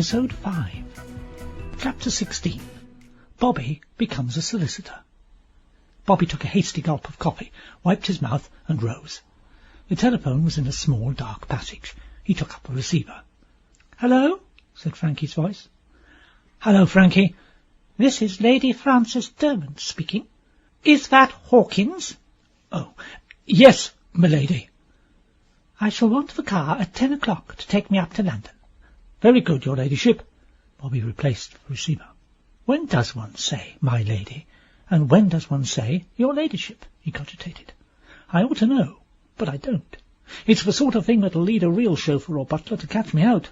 Episode 5. Chapter 16. Bobby becomes a solicitor. Bobby took a hasty gulp of coffee, wiped his mouth, and rose. The telephone was in a small, dark passage. He took up the receiver. "Hello?" said Frankie's voice. "Hello, Frankie. This is Lady Frances Derwent speaking. Is that Hawkins?" "Oh, yes, m'lady." "I shall want the car at 10 o'clock to take me up to London." "Very good, your ladyship." Bobby replaced the receiver. "When does one say, my lady, and when does one say, your ladyship?" he cogitated. "I ought to know, but I don't. It's the sort of thing that'll lead a real chauffeur or butler to catch me out."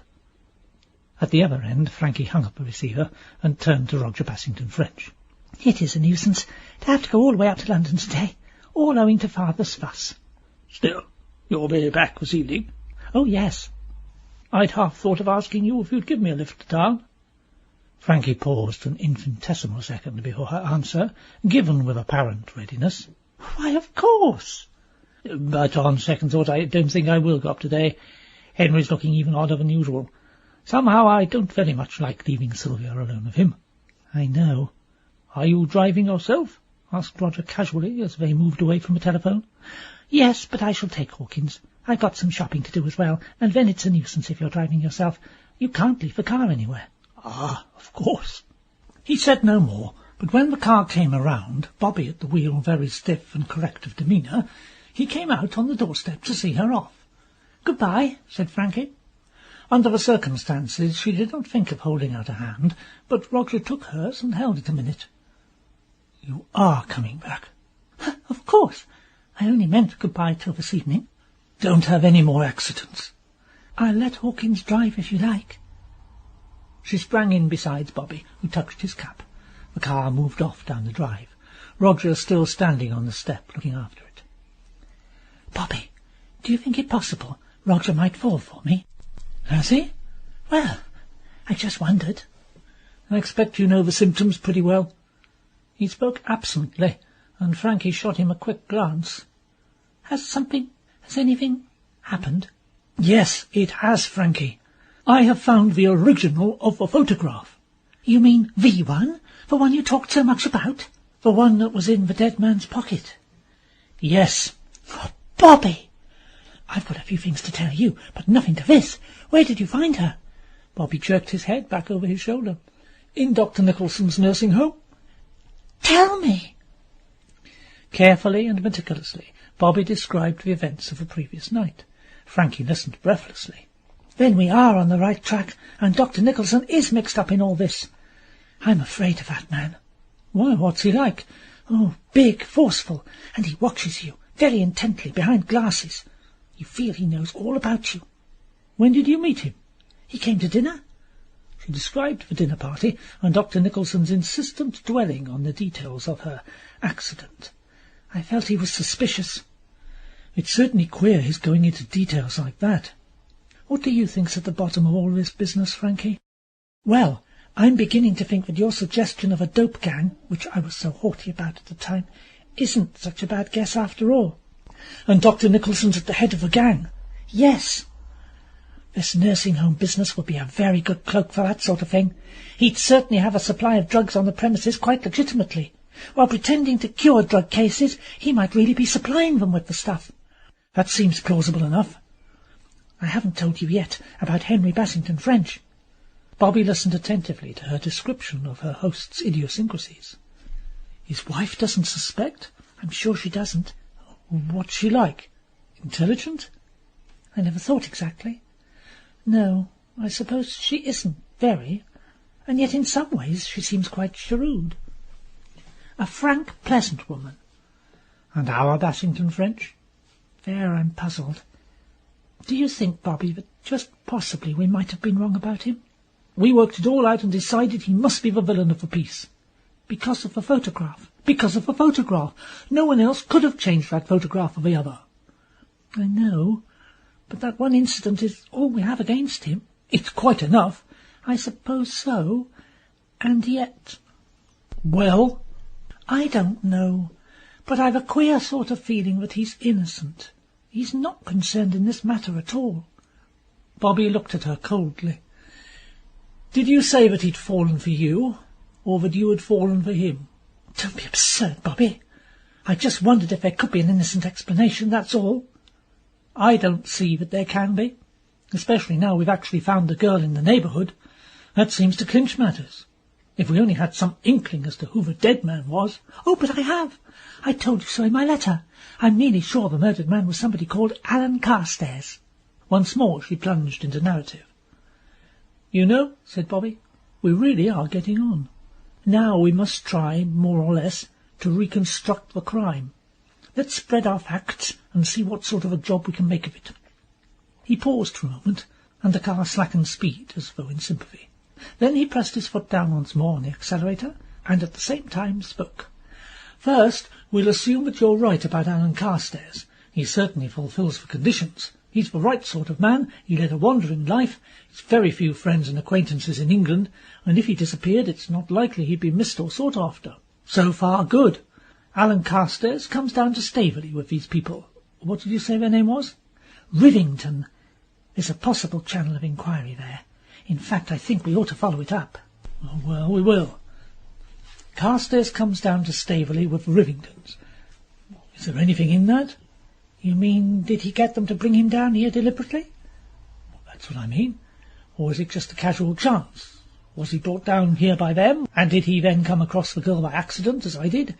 At the other end, Frankie hung up the receiver and turned to Roger Bassington French. "It is a nuisance to have to go all the way up to London today, all owing to father's fuss." "Still, you'll be back this evening?" "Oh, yes." "I'd half thought of asking you if you'd give me a lift to town." Frankie paused an infinitesimal second before her answer, given with apparent readiness. "Why, of course." "But on second thought I don't think I will go up today. Henry's looking even odder than usual. Somehow I don't very much like leaving Sylvia alone with him." "I know." "Are you driving yourself?" asked Roger casually as they moved away from the telephone. "Yes, but I shall take Hawkins. I've got some shopping to do as well, and then it's a nuisance if you're driving yourself. You can't leave the car anywhere." "Ah, of course." He said no more, but when the car came around, Bobby at the wheel very stiff and correct of demeanour, he came out on the doorstep to see her off. "Goodbye," said Frankie. Under the circumstances she did not think of holding out a hand, but Roger took hers and held it a minute. "You are coming back?" "Of course. I only meant goodbye till this evening." "Don't have any more accidents." "I'll let Hawkins drive if you like." She sprang in beside Bobby, who touched his cap. The car moved off down the drive, Roger still standing on the step looking after it. "Bobby, do you think it possible Roger might fall for me?" "Has he?" "Well, I just wondered." "I expect you know the symptoms pretty well." He spoke absently, and Frankie shot him a quick glance. Has anything happened?" "Yes, it has, Frankie. I have found the original of the photograph." "You mean the one? The one you talked so much about?" "The one that was in the dead man's pocket." "Yes." "Oh, Bobby! I've got a few things to tell you, but nothing to this. Where did you find her?" Bobby jerked his head back over his shoulder. "In Dr. Nicholson's nursing home." "Tell me." Carefully and meticulously, Bobby described the events of the previous night. Frankie listened breathlessly. "Then we are on the right track, and Dr. Nicholson is mixed up in all this. I'm afraid of that man." "Why, what's he like?" "Oh, big, forceful, and he watches you very intently behind glasses. You feel he knows all about you." "When did you meet him?" "He came to dinner." She described the dinner party, and Dr. Nicholson's insistent dwelling on the details of her accident. "I felt he was suspicious." "It's certainly queer his going into details like that. What do you think's at the bottom of all this business, Frankie?" "Well, I'm beginning to think that your suggestion of a dope gang, which I was so haughty about at the time, isn't such a bad guess after all." "And Dr. Nicholson's at the head of the gang?" "Yes." "This nursing home business would be a very good cloak for that sort of thing. He'd certainly have a supply of drugs on the premises quite legitimately. While pretending to cure drug cases, he might really be supplying them with the stuff." "That seems plausible enough." "I haven't told you yet about Henry Bassington French." Bobby listened attentively to her description of her host's idiosyncrasies. "His wife doesn't suspect?" "I'm sure she doesn't." "What's she like? Intelligent?" "I never thought exactly. No, I suppose she isn't very, and yet in some ways she seems quite shrewd. A frank, pleasant woman." "And our Bassington French?" "There I'm puzzled. Do you think, Bobby, that just possibly we might have been wrong about him?" "We worked it all out and decided he must be the villain of the piece." "Because of the photograph?" "Because of the photograph. No one else could have changed that photograph for the other." "I know, but that one incident is all we have against him." "It's quite enough." "I suppose so. And yet—" "Well?" "I don't know, but I've a queer sort of feeling that he's innocent. He's not concerned in this matter at all." Bobby looked at her coldly. Did you say that he'd fallen for you, or that you had fallen for him? Don't be absurd, Bobby. I just wondered if there could be an innocent explanation, that's all. I don't see that there can be, especially now we've actually found the girl in the neighbourhood. That seems to clinch matters. If we only had some inkling as to who the dead man was... Oh, but I have. I told you so in my letter. I'm nearly sure the murdered man was somebody called Alan Carstairs. Once more she plunged into narrative. You know, said Bobby, we really are getting on. Now we must try, more or less, to reconstruct the crime. Let's spread our facts and see what sort of a job we can make of it. He paused for a moment, and the car slackened speed, as though in sympathy. Then he pressed his foot down once more on the accelerator, and at the same time spoke. First, we'll assume that you're right about Alan Carstairs. He certainly fulfills the conditions. He's the right sort of man. He led a wandering life. He's very few friends and acquaintances in England, and if he disappeared, it's not likely he'd be missed or sought after. So far, good. Alan Carstairs comes down to Staveley with these people. What did you say their name was? Rivington. There's a possible channel of inquiry there. In fact, I think we ought to follow it up. Oh, well, we will. Carstairs comes down to Staveley with the Rivingtons. Is there anything in that? You mean, did he get them to bring him down here deliberately? Well, that's what I mean. Or is it just a casual chance? Was he brought down here by them, and did he then come across the girl by accident, as I did?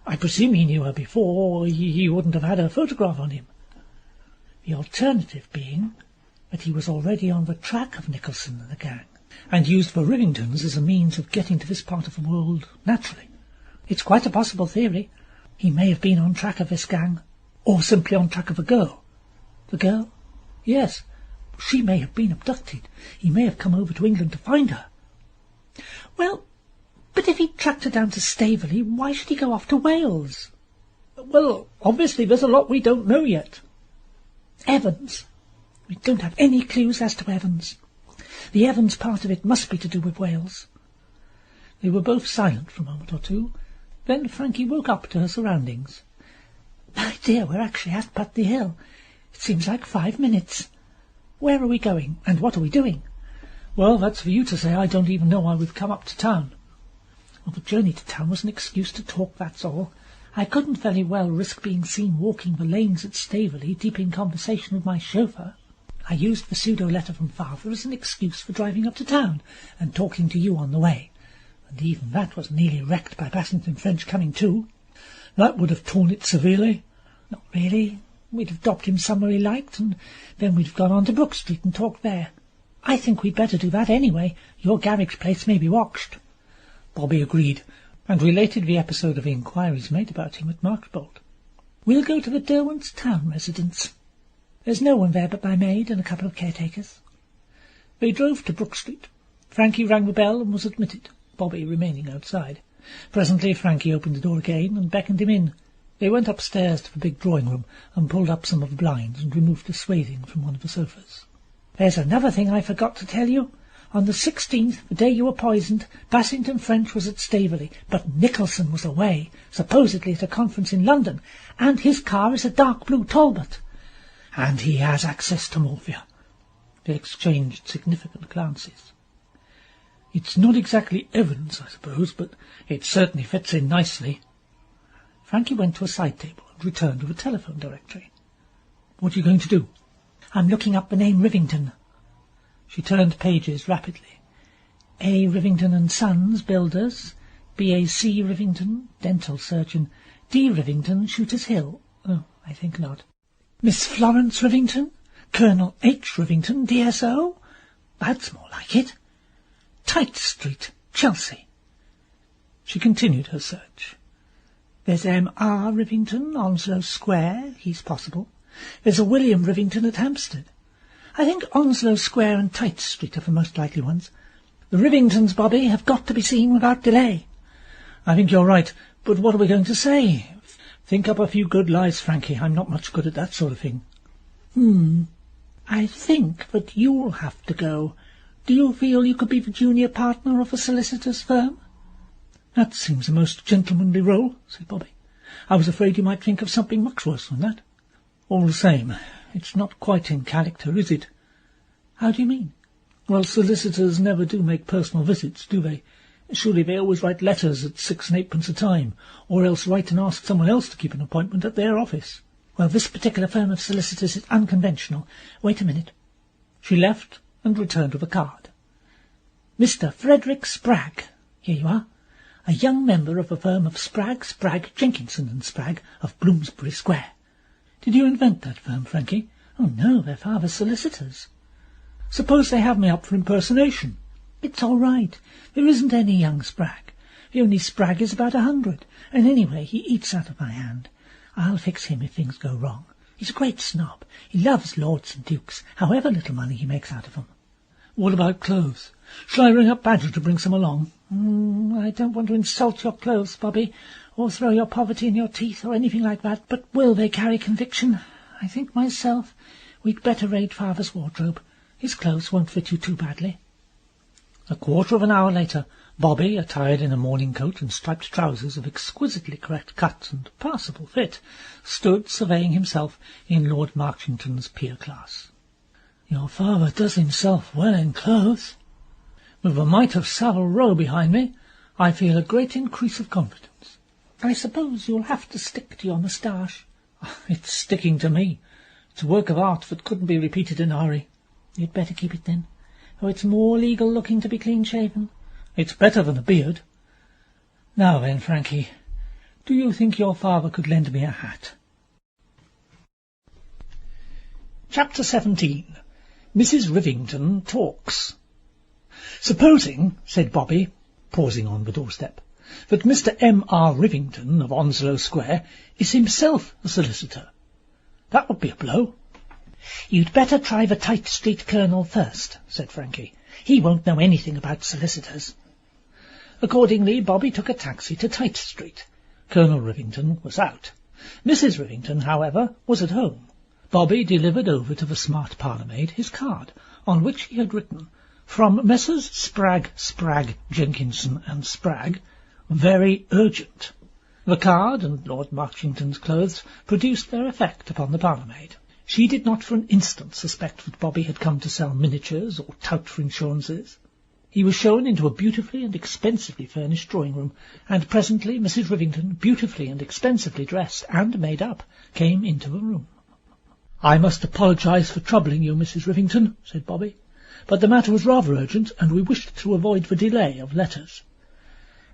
I presume he knew her before, or he wouldn't have had her photograph on him. The alternative being that he was already on the track of Nicholson and the gang, and used the Rivingtons as a means of getting to this part of the world naturally. It's quite a possible theory. He may have been on track of this gang, or simply on track of a girl. The girl? Yes. She may have been abducted. He may have come over to England to find her. Well, but if he tracked her down to Staveley, why should he go off to Wales? Well, obviously there's a lot we don't know yet. Evans. We don't have any clues as to Evans. The Evans part of it must be to do with Wales. They were both silent for a moment or two. Then Frankie woke up to her surroundings. My dear, we're actually at Putney Hill. It seems like 5 minutes. Where are we going, and what are we doing? Well, that's for you to say. I don't even know why we've come up to town. Well, the journey to town was an excuse to talk, that's all. I couldn't very well risk being seen walking the lanes at Staveley, deep in conversation with my chauffeur. I used the pseudo-letter from Father as an excuse for driving up to town and talking to you on the way. And even that was nearly wrecked by Bassington French coming too. That would have torn it severely. Not really. We'd have dropped him somewhere he liked, and then we'd have gone on to Brook Street and talked there. I think we'd better do that anyway. Your garage place may be watched. Bobby agreed, and related the episode of the inquiries made about him at Marchbold. We'll go to the Derwents town residence. There's no one there but my maid and a couple of caretakers. They drove to Brook Street. Frankie rang the bell and was admitted, Bobby remaining outside. Presently Frankie opened the door again and beckoned him in. They went upstairs to the big drawing-room and pulled up some of the blinds and removed the swathing from one of the sofas. There's another thing I forgot to tell you. On the 16th, the day you were poisoned, Bassington French was at Staveley, but Nicholson was away, supposedly at a conference in London, and his car is a dark blue Talbot. And he has access to morphia. They exchanged significant glances. It's not exactly evidence, I suppose, but it certainly fits in nicely. Frankie went to a side table and returned with a telephone directory. What are you going to do? I'm looking up the name Rivington. She turned pages rapidly. A. Rivington and Sons, builders. B.A.C. Rivington, dental surgeon. D. Rivington, Shooter's Hill. Oh, I think not. Miss Florence Rivington? Colonel H. Rivington, D.S.O.? That's more like it. Tite Street, Chelsea. She continued her search. There's M.R. Rivington, Onslow Square. He's possible. There's a William Rivington at Hampstead. I think Onslow Square and Tite Street are the most likely ones. The Rivingtons, Bobby, have got to be seen without delay. I think you're right, but what are we going to say? Think up a few good lies, Frankie. I'm not much good at that sort of thing. I think that you'll have to go. Do you feel you could be the junior partner of a solicitor's firm? That seems a most gentlemanly role, said Bobby. I was afraid you might think of something much worse than that. All the same, it's not quite in character, is it? How do you mean? Well, solicitors never do make personal visits, do they? Surely they always write letters at 6 and 8 pence a time, or else write and ask someone else to keep an appointment at their office. Well, this particular firm of solicitors is unconventional. Wait a minute. She left and returned with a card. Mr. Frederick Spragg. Here you are. A young member of the firm of Spragg, Jenkinson and Spragg of Bloomsbury Square. Did you invent that firm, Frankie? Oh, no, they're father's solicitors. Suppose they have me up for impersonation? It's all right. There isn't any young Spragg. The only Spragg is about 100, and anyway, he eats out of my hand. I'll fix him if things go wrong. He's a great snob. He loves lords and dukes, however little money he makes out of them. What about clothes? Shall I ring up Badger to bring some along? I don't want to insult your clothes, Bobby, or throw your poverty in your teeth, or anything like that, but will they carry conviction? I think myself we'd better raid father's wardrobe. His clothes won't fit you too badly. A quarter of an hour later, Bobby, attired in a morning coat and striped trousers of exquisitely correct cut and passable fit, stood surveying himself in Lord Marchington's pier class. Your father does himself well in clothes. With a mite of Savile Row behind me, I feel a great increase of confidence. I suppose you'll have to stick to your moustache. It's sticking to me. It's a work of art that couldn't be repeated in a hurry. You'd better keep it then, or it's more legal looking to be clean-shaven. It's better than a beard. Now then, Frankie, do you think your father could lend me a hat? Chapter 17. Mrs. Rivington Talks. Supposing, said Bobby, pausing on the doorstep, that Mr. M.R. Rivington of Onslow Square is himself a solicitor. That would be a blow. You'd better try the Tite Street Colonel first, said Frankie. He won't know anything about solicitors. Accordingly, Bobby took a taxi to Tite Street. Colonel Rivington was out. Mrs. Rivington, however, was at home. Bobby delivered over to the smart parlour-maid his card, on which he had written, "From Messrs. Spragg, Jenkinson and Spragg, very urgent." The card and Lord Marchington's clothes produced their effect upon the parlour-maid. She did not for an instant suspect that Bobby had come to sell miniatures or tout for insurances. He was shown into a beautifully and expensively furnished drawing-room, and presently Mrs. Rivington, beautifully and expensively dressed and made up, came into the room. "I must apologise for troubling you, Mrs. Rivington," said Bobby, "but the matter was rather urgent, and we wished to avoid the delay of letters."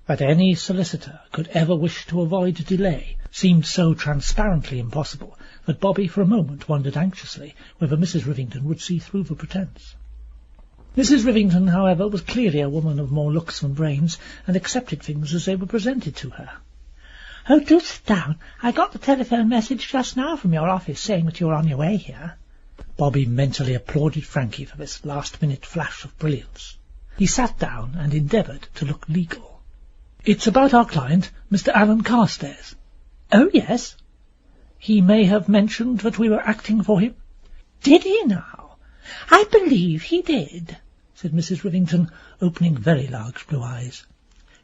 That any solicitor could ever wish to avoid delay seemed so transparently impossible that Bobby for a moment wondered anxiously whether Mrs. Rivington would see through the pretence. Mrs. Rivington, however, was clearly a woman of more looks than brains, and accepted things as they were presented to her. "Oh, do sit down. I got the telephone message just now from your office saying that you were on your way here." Bobby mentally applauded Frankie for this last-minute flash of brilliance. He sat down and endeavoured to look legal. "It's about our client, Mr. Alan Carstairs." "Oh, yes." "He may have mentioned that we were acting for him." "Did he now? I believe he did," said Mrs. Rivington, opening very large blue eyes.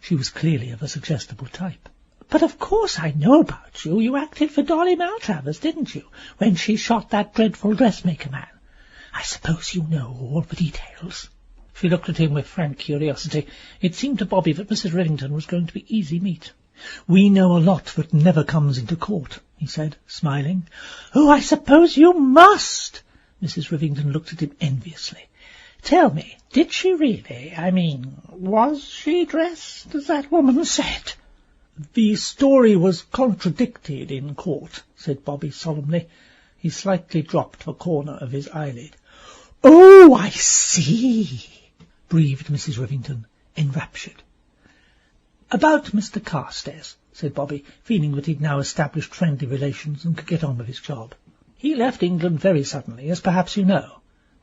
She was clearly of a suggestible type. "But of course I know about you. You acted for Dolly Maltravers, didn't you, when she shot that dreadful dressmaker man? I suppose you know all the details." She looked at him with frank curiosity. It seemed to Bobby that Mrs. Rivington was going to be easy meat. "We know a lot that never comes into court," he said, smiling. "Oh, I suppose you must." Mrs. Rivington looked at him enviously. "Tell me, did she really? I mean, was she dressed as that woman said?" "The story was contradicted in court," said Bobby solemnly. He slightly dropped the corner of his eyelid. "Oh, I see," breathed Mrs. Rivington, enraptured. "About Mr. Carstairs," said Bobby, feeling that he'd now established friendly relations and could get on with his job. "He left England very suddenly, as perhaps you know."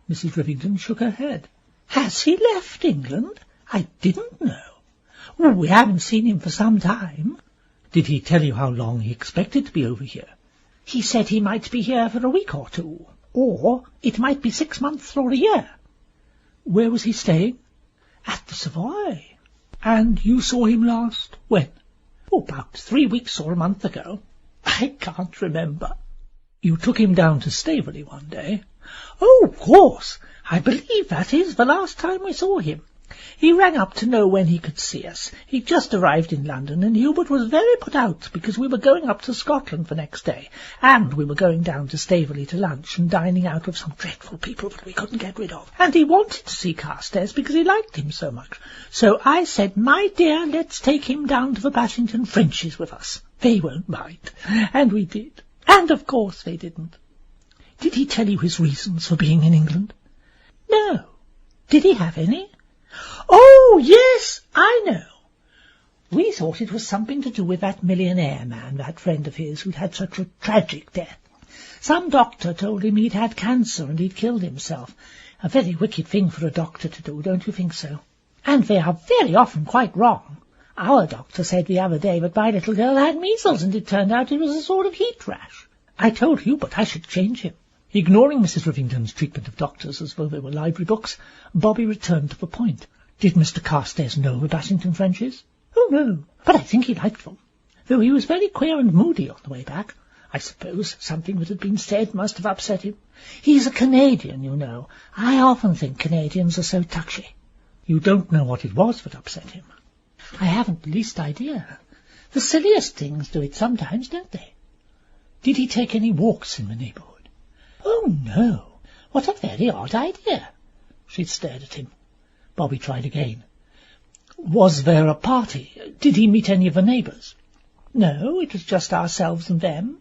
Mrs. Rivington shook her head. "Has he left England? I didn't know. Well, we haven't seen him for some time." "Did he tell you how long he expected to be over here?" "He said he might be here for a week or two, or it might be 6 months or a year." "Where was he staying?" "At the Savoy." "And you saw him last? When?" "Oh, about 3 weeks or a month ago. I can't remember." "You took him down to Staveley one day?" "Oh, of course. I believe that is the last time we saw him. He rang up to know when he could see us. He'd just arrived in London, and Hubert was very put out because we were going up to Scotland the next day, and we were going down to Staveley to lunch and dining out with some dreadful people that we couldn't get rid of. And he wanted to see Carstairs because he liked him so much. So I said, 'My dear, let's take him down to the Bassington Frenches with us. They won't mind.' And we did. And of course they didn't." "Did he tell you his reasons for being in England?" "No. Did he have any?" "Oh, yes, I know. We thought it was something to do with that millionaire man, that friend of his, who'd had such a tragic death. Some doctor told him he'd had cancer and he'd killed himself. A very wicked thing for a doctor to do, don't you think so? And they are very often quite wrong. Our doctor said the other day that my little girl had measles, and it turned out it was a sort of heat rash. I told Hubert I should change him." Ignoring Mrs. Rivington's treatment of doctors as though they were library books, Bobby returned to the point. Did Mr. Carstairs know the Bassington Frenches? "Oh, no, but I think he liked them, though he was very queer and moody on the way back. I suppose something that had been said must have upset him. He's a Canadian, you know. I often think Canadians are so touchy." "You don't know what it was that upset him?" "I haven't the least idea. The silliest things do it sometimes, don't they?" "Did he take any walks in the neighbourhood?" "Oh, no. What a very odd idea." She stared at him. Bobby tried again. "Was there a party? Did he meet any of the neighbours?" "No, it was just ourselves and them."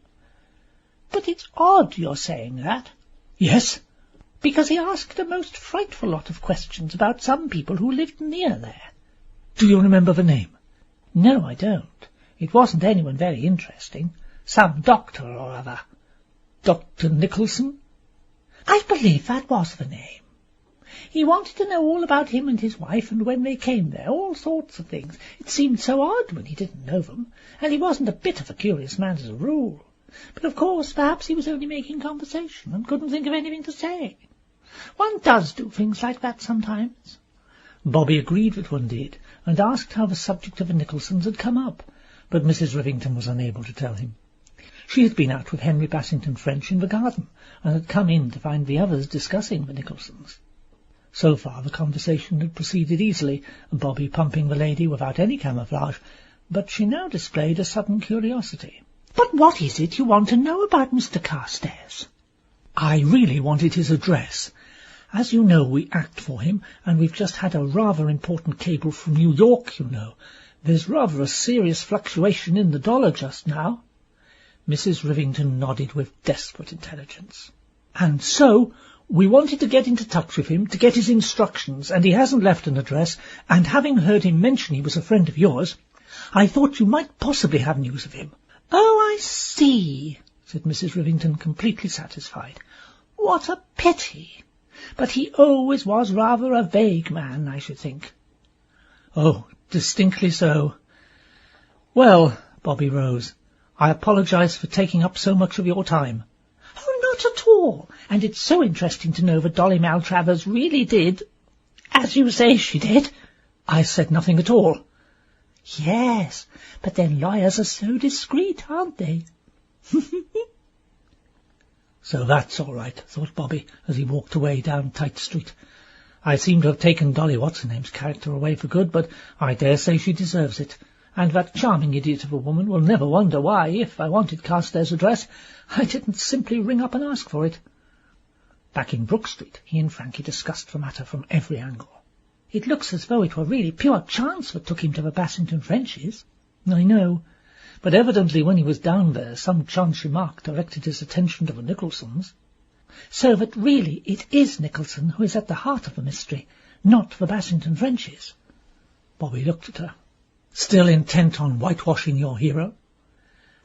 "But it's odd you're saying that." "Yes?" "Because he asked a most frightful lot of questions about some people who lived near there." "Do you remember the name?" "No, I don't. It wasn't anyone very interesting. Some doctor or other." "Dr. Nicholson?" "I believe that was the name. He wanted to know all about him and his wife and when they came there, all sorts of things. It seemed so odd when he didn't know them, and he wasn't a bit of a curious man as a rule. But of course perhaps he was only making conversation and couldn't think of anything to say. One does do things like that sometimes." Bobby agreed that one did, and asked how the subject of the Nicholsons had come up, but Mrs. Rivington was unable to tell him. She had been out with Henry Bassington French in the garden, and had come in to find the others discussing the Nicholsons. So far the conversation had proceeded easily, Bobby pumping the lady without any camouflage, but she now displayed a sudden curiosity. "But what is it you want to know about Mr. Carstairs?" "I really wanted his address. As you know, we act for him, and we've just had a rather important cable from New York, you know. There's rather a serious fluctuation in the dollar just now." Mrs. Rivington nodded with desperate intelligence. "And so we wanted to get into touch with him to get his instructions, and he hasn't left an address, and having heard him mention he was a friend of yours, I thought you might possibly have news of him." "Oh, I see," said Mrs. Rivington, completely satisfied. "What a pity. But he always was rather a vague man, I should think." "Oh, distinctly so. Well," Bobby rose, "I apologize for taking up so much of your time." "Oh, not at all. And it's so interesting to know that Dolly Maltravers really did, as you say she did." "I said nothing at all." "Yes, but then lawyers are so discreet, aren't they?" "So that's all right," thought Bobby, as he walked away down Tite Street. "I seem to have taken Dolly What's-her-name's character away for good, but I dare say she deserves it. And that charming idiot of a woman will never wonder why, if I wanted Carstairs' address, I didn't simply ring up and ask for it." Back in Brook Street, he and Frankie discussed the matter from every angle. "It looks as though it were really pure chance that took him to the Bassington Frenches." "I know. But evidently when he was down there, some chance remark directed his attention to the Nicholsons." "So that really it is Nicholson who is at the heart of the mystery, not the Bassington Frenches." Bobby looked at her. "Still intent on whitewashing your hero?"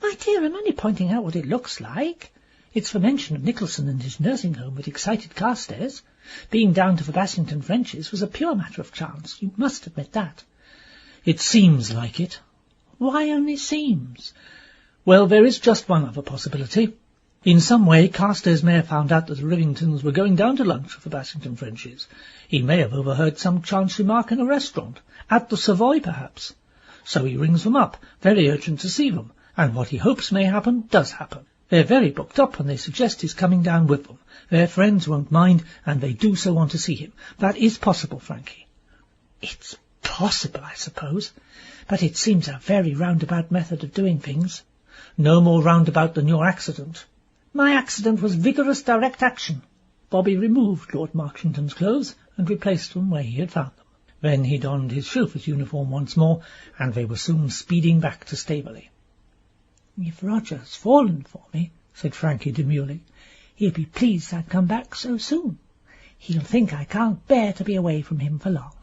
"My dear, I'm only pointing out what it looks like. It's the mention of Nicholson and his nursing home that excited Carstairs. Being down to the Bassington Frenches was a pure matter of chance. You must admit that." "It seems like it." "Why only seems?" "Well, there is just one other possibility. In some way Carstairs may have found out that the Rivingtons were going down to lunch with the Bassington Frenches. He may have overheard some chance remark in a restaurant, at the Savoy perhaps. So he rings them up, very urgent to see them, and what he hopes may happen does happen. They're very booked up, and they suggest his coming down with them. Their friends won't mind, and they do so want to see him. That is possible, Frankie." "It's possible, I suppose, but it seems a very roundabout method of doing things." "No more roundabout than your accident." "My accident was vigorous direct action." Bobby removed Lord Marchington's clothes and replaced them where he had found them. Then he donned his chauffeur's uniform once more, and they were soon speeding back to Staveley. "If Roger's fallen for me," said Frankie demurely, "he'll be pleased I've come back so soon. He'll think I can't bear to be away from him for long."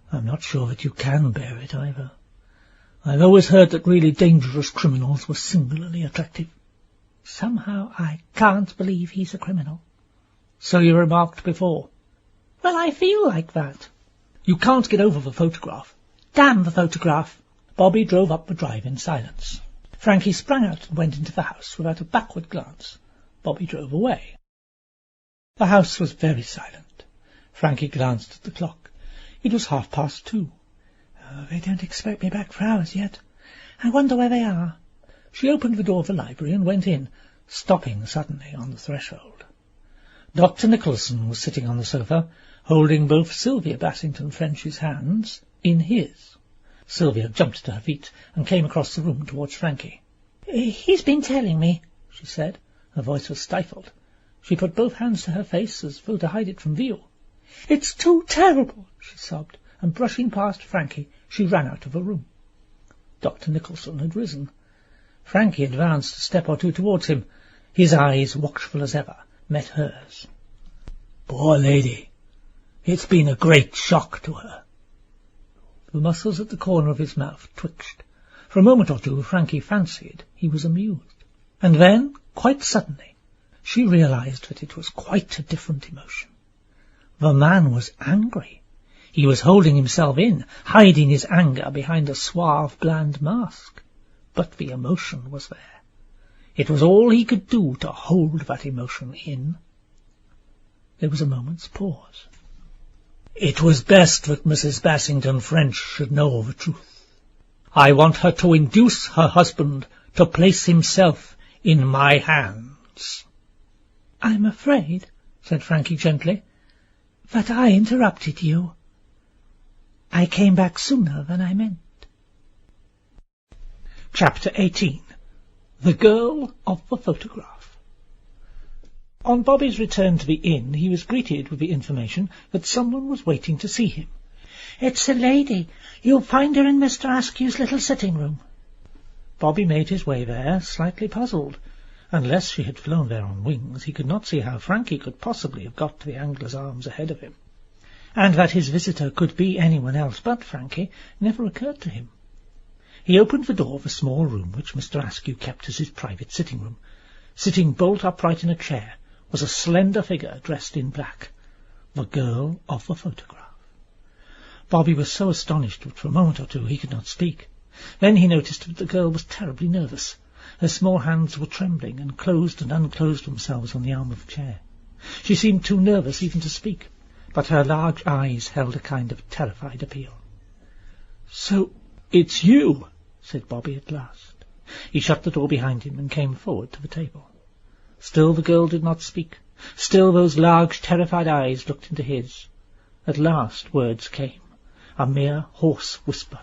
"I'm not sure that you can bear it either. I've always heard that really dangerous criminals were singularly attractive." "Somehow I can't believe he's a criminal." "So you remarked before." "Well, I feel like that." "You can't get over the photograph." "Damn the photograph." Bobby drove up the drive in silence. Frankie sprang out and went into the house without a backward glance. Bobby drove away. The house was very silent. Frankie glanced at the clock. It was 2:30. They don't expect me back for hours yet. I wonder where they are." She opened the door of the library and went in, stopping suddenly on the threshold. Dr. Nicholson was sitting on the sofa, holding both Sylvia Bassington French's hands in his. Sylvia jumped to her feet and came across the room towards Frankie. "He's been telling me," she said. Her voice was stifled. She put both hands to her face as though to hide it from view. "It's too terrible," she sobbed, and brushing past Frankie, she ran out of the room. Dr. Nicholson had risen. Frankie advanced a step or two towards him. His eyes, watchful as ever, met hers. "Poor lady. It's been a great shock to her." The muscles at the corner of his mouth twitched. For a moment or two Frankie fancied he was amused. And then, quite suddenly, she realized that it was quite a different emotion. The man was angry. He was holding himself in, hiding his anger behind a suave, bland mask. But the emotion was there. It was all he could do to hold that emotion in. There was a moment's pause. "It was best that Mrs. Bassington French should know the truth. I want her to induce her husband to place himself in my hands." "I'm afraid," said Frankie gently, "that I interrupted you. I came back sooner than I meant." Chapter 18. The Girl of the Photograph. On Bobby's return to the inn, he was greeted with the information that someone was waiting to see him. "It's a lady. You'll find her in Mr. Askew's little sitting room." Bobby made his way there, slightly puzzled. Unless she had flown there on wings, he could not see how Frankie could possibly have got to the Angler's Arms ahead of him. And that his visitor could be anyone else but Frankie never occurred to him. He opened the door of a small room which Mr. Askew kept as his private sitting room. Sitting bolt upright in a chair was a slender figure dressed in black, the girl of the photograph. Bobby was so astonished that for a moment or two he could not speak. Then he noticed that the girl was terribly nervous. Her small hands were trembling and closed and unclosed themselves on the arm of the chair. She seemed too nervous even to speak, but her large eyes held a kind of terrified appeal. "So it's you," said Bobby at last. He shut the door behind him and came forward to the table. Still the girl did not speak. Still those large, terrified eyes looked into his. At last words came, a mere hoarse whisper.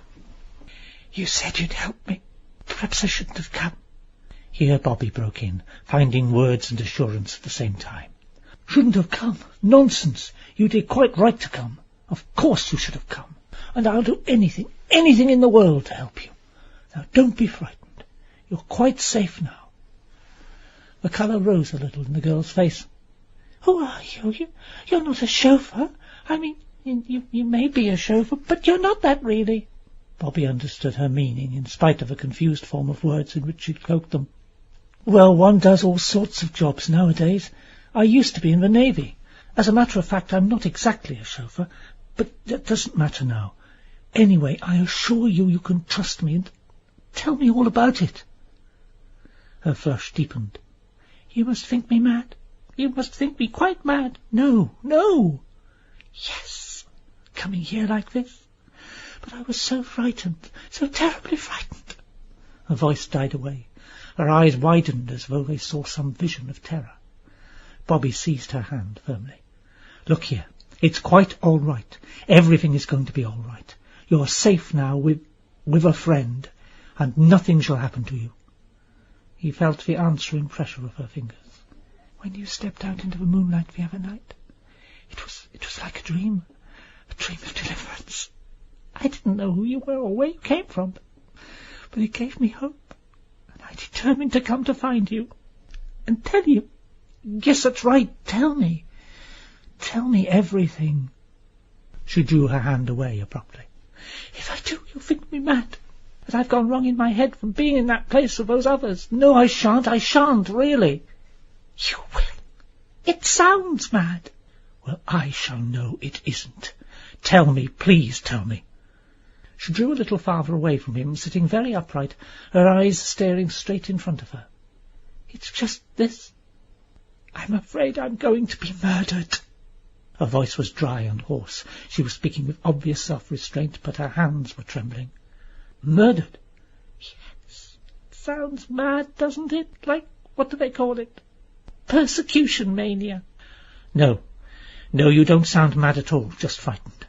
"You said you'd help me. Perhaps I shouldn't have come." Here Bobby broke in, finding words and assurance at the same time. "Shouldn't have come? Nonsense! You did quite right to come. Of course you should have come. And I'll do anything in the world to help you. Now don't be frightened. You're quite safe now." The colour rose a little in the girl's face. "Who are you? You're not a chauffeur. I mean, you may be a chauffeur, but you're not that really." Bobby understood her meaning, in spite of the confused form of words in which she cloaked them. "Well, one does all sorts of jobs nowadays. I used to be in the Navy. As a matter of fact, I'm not exactly a chauffeur, but that doesn't matter now. Anyway, I assure you you can trust me, and tell me all about it." Her flush deepened. "You must think me mad. You must think me quite mad." "No, no." "Yes, coming here like this. But I was so frightened, so terribly frightened." Her voice died away. Her eyes widened as though they saw some vision of terror. Bobby seized her hand firmly. "Look here, it's quite all right. Everything is going to be all right. You're safe now with a friend, and nothing shall happen to you." He felt the answering pressure of her fingers. "When you stepped out into the moonlight the other night, it was like a dream of deliverance. I didn't know who you were or where you came from, but it gave me hope, and I determined to come to find you and tell you. Yes, that's right, tell me. Tell me everything." She drew her hand away abruptly. "If I do, you'll think me mad, that I've gone wrong in my head from being in that place with those others. No, I shan't, really." "You will. It sounds mad." "Well, I shall know it isn't. Tell me, please tell me." She drew a little farther away from him, sitting very upright, her eyes staring straight in front of her. "It's just this. I'm afraid I'm going to be murdered." Her voice was dry and hoarse. She was speaking with obvious self-restraint, but her hands were trembling. "Murdered?" "Yes. Sounds mad, doesn't it? Like, what do they call it? Persecution mania." No, you don't sound mad at all, just frightened.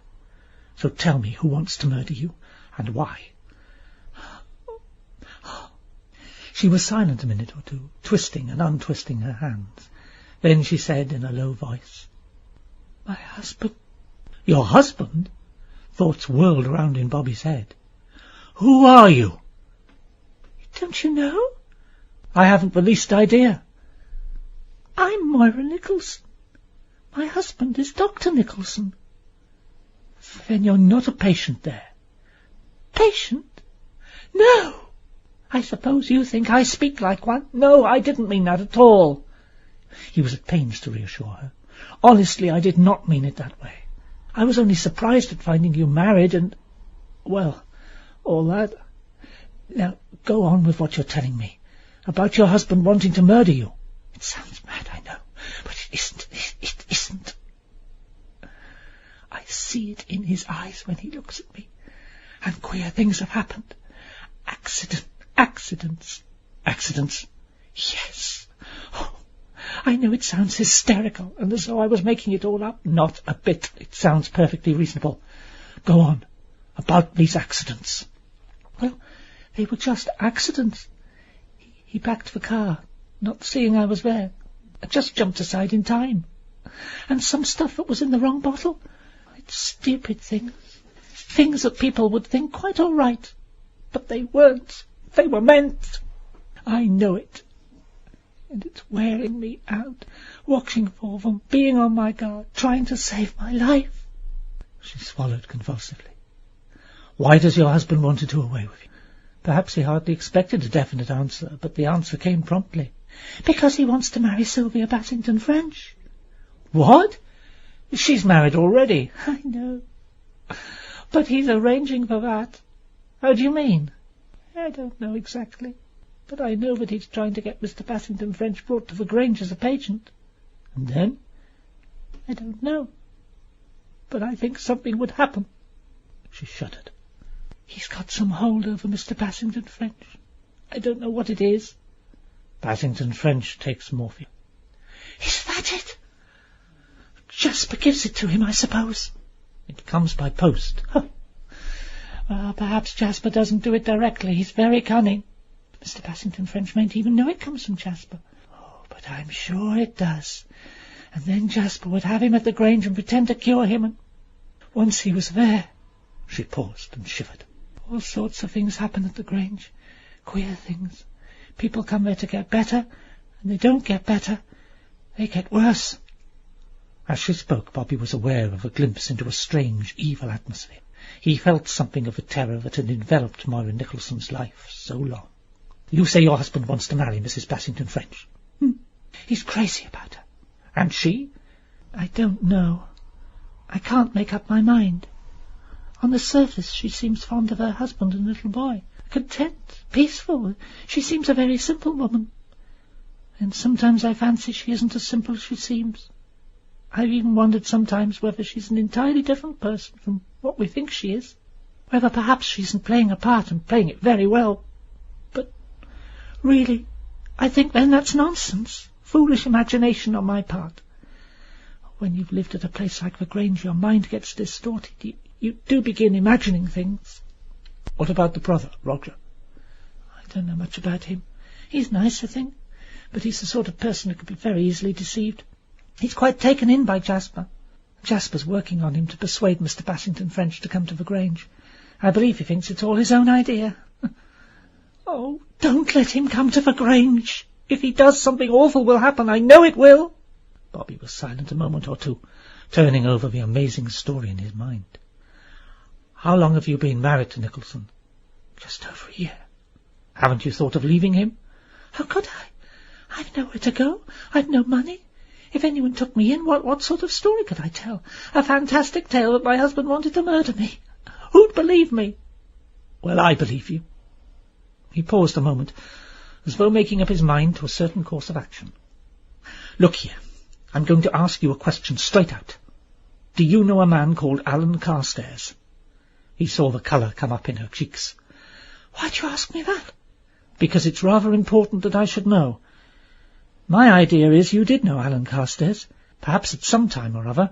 So tell me who wants to murder you, and why." She was silent a minute or two, twisting and untwisting her hands. Then she said in a low voice, "My husband." "Your husband?" Thoughts whirled around in Bobby's head. "Who are you?" "Don't you know?" "I haven't the least idea." "I'm Moira Nicholson. My husband is Dr. Nicholson." "Then you're not a patient there?" "Patient? No. I suppose you think I speak like one. No, I didn't mean that at all." He was at pains to reassure her. "Honestly, I did not mean it that way. I was only surprised at finding you married and, well, all that. Now, go on with what you're telling me, about your husband wanting to murder you. It sounds mad, I know, but it isn't. It isn't. I see it in his eyes when he looks at me, and queer things have happened. Accidents. Accidents? Yes. Oh, I know it sounds hysterical, and as though I was making it all up. Not a bit. It sounds perfectly reasonable. Go on, about these accidents." "Well, they were just accidents. He backed the car, not seeing I was there. I just jumped aside in time. And some stuff that was in the wrong bottle. It's stupid things. Things that people would think quite all right. But they weren't. They were meant. I know it. And it's wearing me out, watching for them, being on my guard, trying to save my life." She swallowed convulsively. "Why does your husband want to do away with you?" Perhaps he hardly expected a definite answer, but the answer came promptly. "Because he wants to marry Sylvia Bassington French." "What? She's married already." "I know. But he's arranging for that." "How do you mean?" "I don't know exactly. But I know that he's trying to get Mr. Bassington French brought to the Grange as a patient." "And then?" "I don't know. But I think something would happen." She shuddered. "He's got some hold over Mr. Bassington French. I don't know what it is." "Bassington French takes morphine." "Is that it? Jasper gives it to him, I suppose." "It comes by post." "Oh. Well, perhaps Jasper doesn't do it directly. He's very cunning. Mr. Bassington French mayn't even know it comes from Jasper." "Oh, but I'm sure it does. And then Jasper would have him at the Grange and pretend to cure him, and once he was there—" She paused and shivered. "All sorts of things happen at the Grange. Queer things. People come there to get better, and they don't get better. They get worse." As she spoke, Bobby was aware of a glimpse into a strange, evil atmosphere. He felt something of the terror that had enveloped Moira Nicholson's life so long. "You say your husband wants to marry Mrs. Bassington French?" "He's crazy about her." "And she?" "I don't know. I can't make up my mind. On the surface she seems fond of her husband and little boy. Content, peaceful. She seems a very simple woman. And sometimes I fancy she isn't as simple as she seems. I've even wondered sometimes whether she's an entirely different person from what we think she is. Whether perhaps she isn't playing a part and playing it very well. But really, I think then that's nonsense. Foolish imagination on my part. When you've lived at a place like the Grange, your mind gets distorted. You do begin imagining things. What about the brother, Roger? I don't know much about him. He's nice, I think, but he's the sort of person who could be very easily deceived. He's quite taken in by Jasper. Jasper's working on him to persuade Mr. Bassington French to come to the Grange. I believe he thinks it's all his own idea. Oh, don't let him come to the Grange. If he does, something awful will happen. I know it will. Bobby was silent a moment or two, turning over the amazing story in his mind. How long have you been married to Nicholson? Just over a year. Haven't you thought of leaving him? How could I? I've nowhere to go. I've no money. If anyone took me in, what sort of story could I tell? A fantastic tale that my husband wanted to murder me. Who'd believe me? Well, I believe you. He paused a moment, as though making up his mind to a certain course of action. Look here, I'm going to ask you a question straight out. Do you know a man called Alan Carstairs? He saw the colour come up in her cheeks. Why'd you ask me that? Because it's rather important that I should know. My idea is you did know Alan Carstairs. Perhaps at some time or other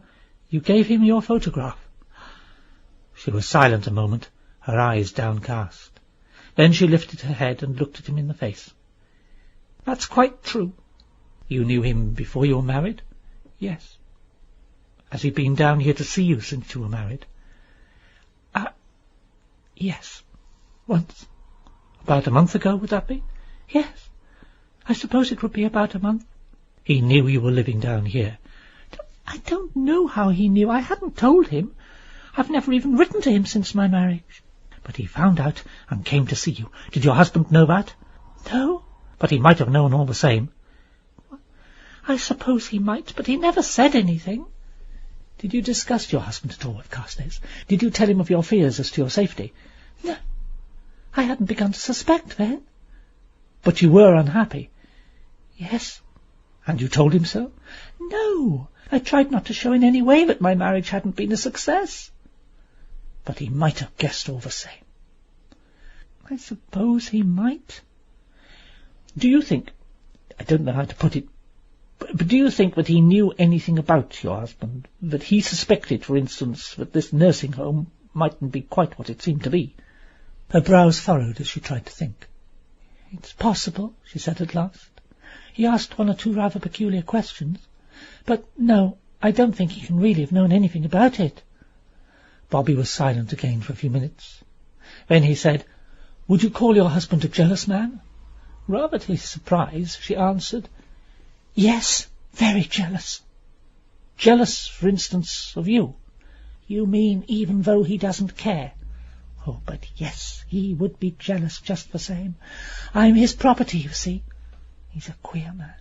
you gave him your photograph. She was silent a moment, her eyes downcast. Then she lifted her head and looked at him in the face. That's quite true. You knew him before you were married? Yes. Has he been down here to see you since you were married? Yes. Once. About a month ago, would that be? Yes. I suppose it would be about a month. He knew you were living down here? I don't know how he knew. I hadn't told him. I've never even written to him since my marriage. But he found out and came to see you. Did your husband know that? No. But he might have known all the same. I suppose he might, but he never said anything. Did you discuss your husband at all with Carstairs? Did you tell him of your fears as to your safety? No. I hadn't begun to suspect then. But you were unhappy? Yes. And you told him so? No. I tried not to show in any way that my marriage hadn't been a success. But he might have guessed all the same. I suppose he might. Do you think, I don't know how to put it, but do you think that he knew anything about your husband? That he suspected, for instance, that this nursing home mightn't be quite what it seemed to be? Her brows furrowed as she tried to think. It's possible, she said at last. He asked one or two rather peculiar questions. But no, I don't think he can really have known anything about it. Bobby was silent again for a few minutes. Then he said, "Would you call your husband a jealous man?" Rather to his surprise, she answered, "Yes, very jealous." "Jealous, for instance, of you?" "You mean even though he doesn't care?" "Oh, but yes, he would be jealous just the same. I'm his property, you see. He's a queer man.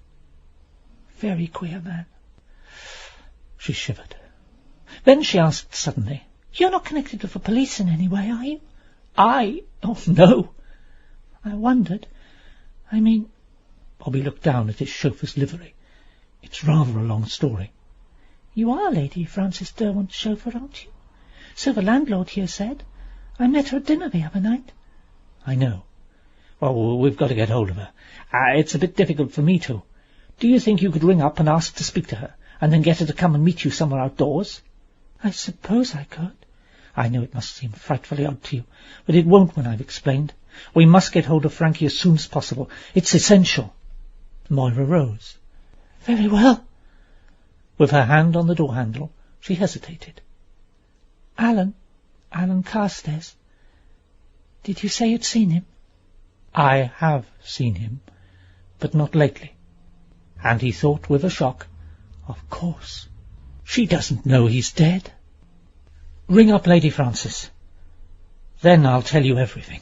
Very queer man." She shivered. Then she asked suddenly, "You're not connected with the police in any way, are you?" "I? Oh, no." "I wondered. I mean—" Bobby looked down at his chauffeur's livery. "It's rather a long story." "You are Lady Frances Derwent's chauffeur, aren't you? So the landlord here said. I met her at dinner the other night." "I know. Well, we've got to get hold of her. It's a bit difficult for me to. Do you think you could ring up and ask to speak to her, and then get her to come and meet you somewhere outdoors?" "I suppose I could." "I know it must seem frightfully odd to you, but it won't when I've explained. We must get hold of Frankie as soon as possible. It's essential." Moira rose. "Very well." With her hand on the door-handle, she hesitated. Alan Carstairs. Did you say you'd seen him?" "I have seen him, but not lately." And he thought with a shock, "Of course, she doesn't know he's dead." "Ring up Lady Frances. Then I'll tell you everything."